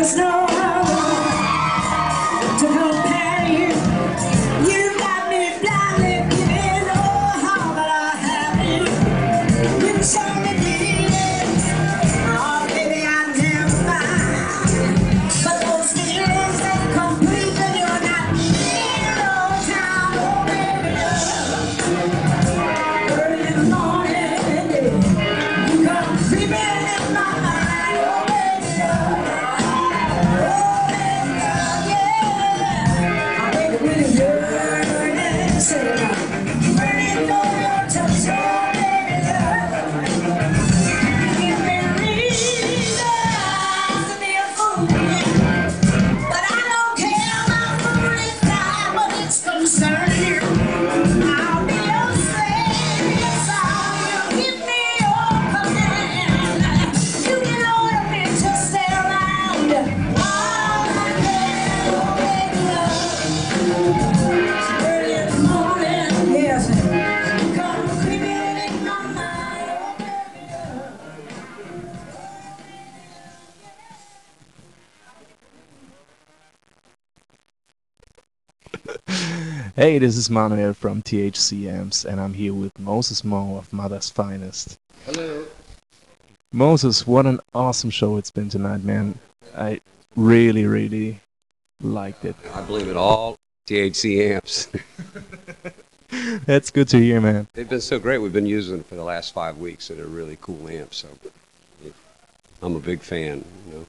there's no other to compare you. You got me blindly giving all that I have you. You show me feeling, oh baby I never find. But those feelings that complete when you're not near all time, oh baby love. Early in the morning, yeah, you come creeping in my mind, oh baby love. Oh baby love, yeah. I wake up with a yearning, say, burning for your touch, oh baby love. Give me reasons to be a fool, but I don't care about foolish time when it's concerned you. I'll be your slave, yes I will. Give me your command. You can order me to stay around all I can, oh baby love. Early in the morning, yes, you come creeping in my mind, oh baby love. Hey, this is Manuel from THC Amps, and I'm here with Moses Mo of Mother's Finest. Hello. Moses, what an awesome show it's been tonight, man. I really, really liked it. I blame it all THC amps. That's good to hear, man. They've been so great. We've been using them for the last 5 weeks, so they're really cool amps. So I'm a big fan. You know.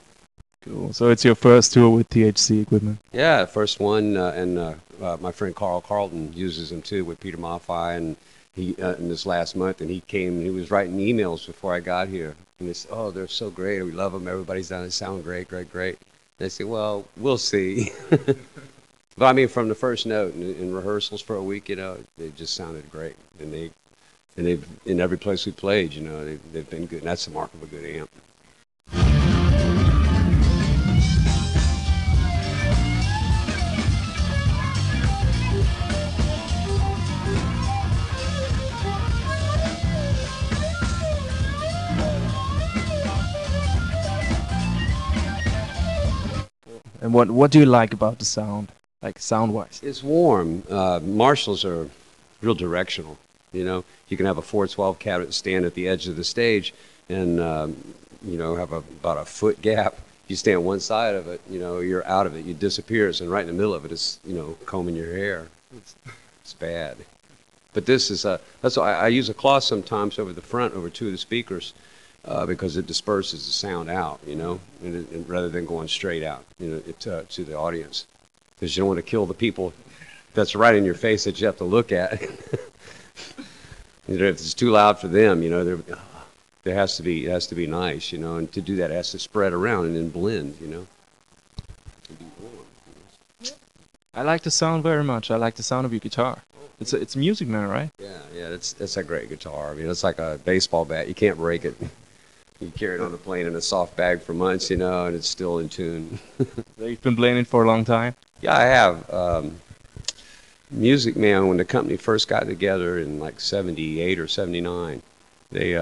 Cool. So it's your first tour with THC equipment? Yeah, first one, and my friend Carl Carlton uses them too with Peter Maffei, and he in this last month, and he came. He was writing emails before I got here, and they said, "Oh, they're so great. We love them. Everybody's done. They sound great, great, great." And I said, "Well, we'll see." But I mean, from the first note in rehearsals for a week, you know, they just sounded great, and they've in every place we played, you know, they've been good. And that's the mark of a good amp. And what do you like about the sound, like sound-wise? It's warm. Marshalls are real directional. You know, you can have a 412 cabinet stand at the edge of the stage, and you know, have about a foot gap. You stand one side of it, you know, you're out of it. You disappears, and right in the middle of it is, you know, combing your hair. It's bad. But this is that's why I use a cloth sometimes over the front, over two of the speakers. Because it disperses the sound out, you know, and rather than going straight out, you know, to the audience, because you don't want to kill the people that's right in your face that you have to look at. You know, if it's too loud for them, you know, it has to be nice, you know, and to do that it has to spread around and then blend, you know. I like the sound very much. I like the sound of your guitar. It's Music Man, right? Yeah, it's a great guitar. I mean, it's like a baseball bat. You can't break it. You carry it on the plane in a soft bag for months, you know, and it's still in tune. So you've been playing it for a long time? Yeah, I have. Music Man, when the company first got together in like 78 or 79, they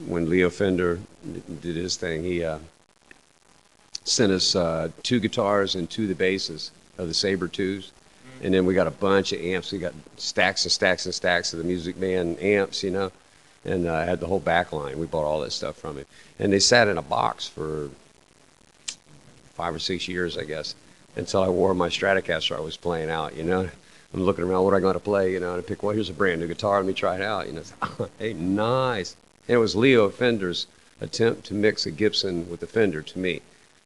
when Leo Fender did his thing, he sent us 2 guitars and 2 of the basses of the Sabre 2s. And then we got a bunch of amps. We got stacks and stacks and stacks of the Music Man amps, you know, and I had the whole back line. We bought all that stuff from him. And they sat in a box for 5 or 6 years, I guess, until I wore my Stratocaster I was playing out, you know. I'm looking around, what am I going to play, you know, and I pick, well, here's a brand new guitar, let me try it out, you know. Oh, hey, nice. And it was Leo Fender's attempt to mix a Gibson with a Fender to me,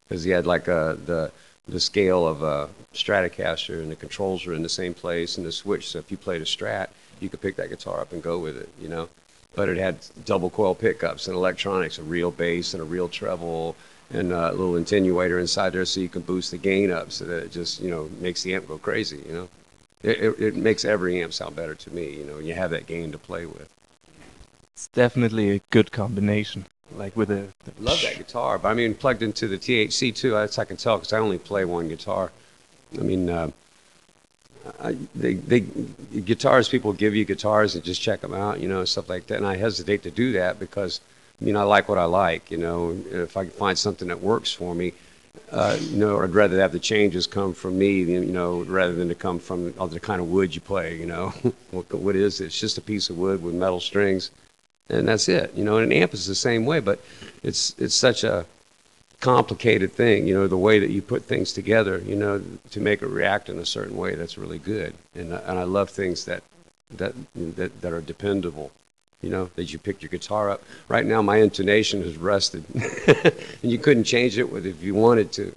because he had like the scale of a Stratocaster, and the controls are in the same place, and the switch, so if you played a Strat, you could pick that guitar up and go with it, you know. But it had double coil pickups and electronics, a real bass and a real treble, and a little attenuator inside there so you can boost the gain up so that it just, you know, makes the amp go crazy, you know. It makes every amp sound better to me, you know, you have that gain to play with. It's definitely a good combination, like with the Love that guitar, but I mean, plugged into the THC too, that's I can tell, because I only play one guitar. I mean, guitars, people give you guitars and just check them out, you know, stuff like that. And I hesitate to do that because, I mean, I like what I like, you know. If I can find something that works for me, You know, I'd rather have the changes come from me, you know, rather than to come from the kind of wood you play. You know, what is it? It's just a piece of wood with metal strings, and that's it. You know, and an amp is the same way, but it's such a complicated thing. You know, the way that you put things together, you know, to make it react in a certain way, that's really good. And I love things that are dependable. You know, that you pick your guitar up. Right now, my intonation is rusted, and you couldn't change it with if you wanted to.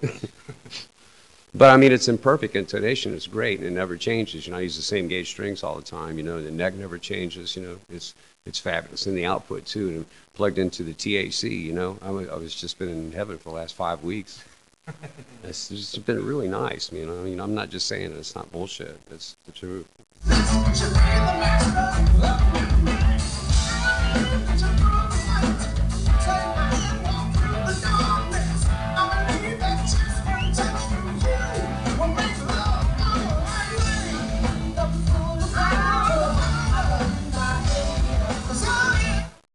But I mean, it's in perfect intonation. It's great, and it never changes. You know, I use the same gauge strings all the time. You know, the neck never changes. You know, it's fabulous, and the output too. And plugged into the THC. You know, I was just been in heaven for the last 5 weeks. It's just been really nice. You know, I mean, I'm not just saying it. It's not bullshit. It's the truth.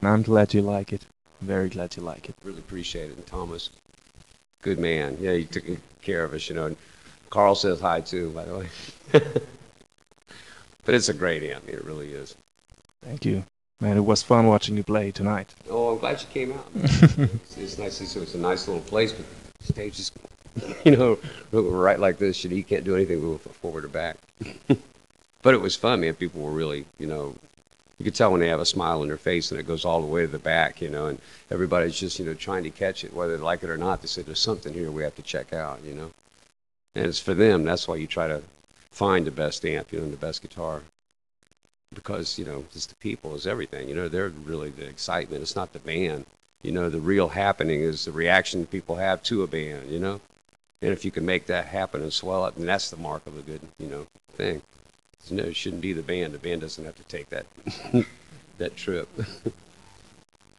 And I'm glad you like it. Very glad you like it. Really appreciate it. And Thomas, good man. Yeah, he took care of us, you know. And Carl says hi too, by the way. But it's a great amp. It really is. Thank you. Man, it was fun watching you play tonight. Oh, I'm glad you came out. It's nice. So it's a nice little place, but the stage is, you know, right like this. You can't do anything with forward or back. But it was fun, man. People were really, you know, you could tell when they have a smile on their face and it goes all the way to the back, you know, and everybody's just, you know, trying to catch it, whether they like it or not. They said, there's something here we have to check out, you know. And it's for them. That's why you try to find the best amp, you know, and the best guitar. Because, you know, just the people is everything. You know, they're really the excitement. It's not the band. You know, the real happening is the reaction people have to a band, you know. And if you can make that happen and swell up, then that's the mark of a good, you know, thing. So, no, it shouldn't be the band. The band doesn't have to take that that trip.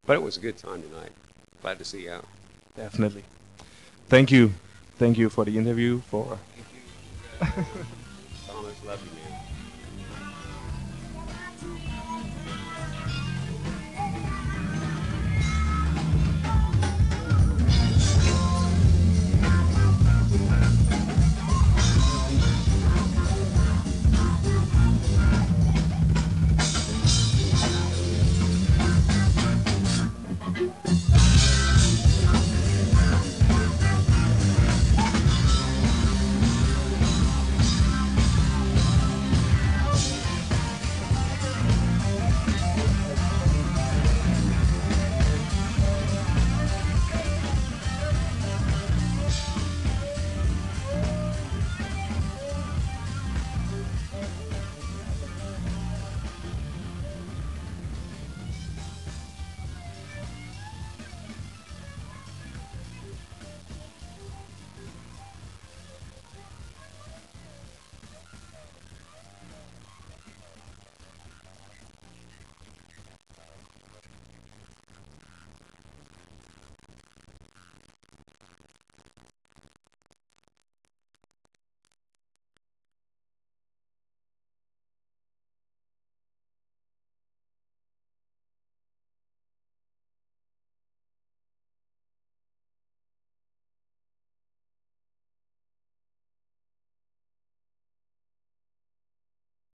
But it was a good time tonight. Glad to see you out. Definitely. Thank you. Thank you for the interview. Thank you. Thomas, love you, man.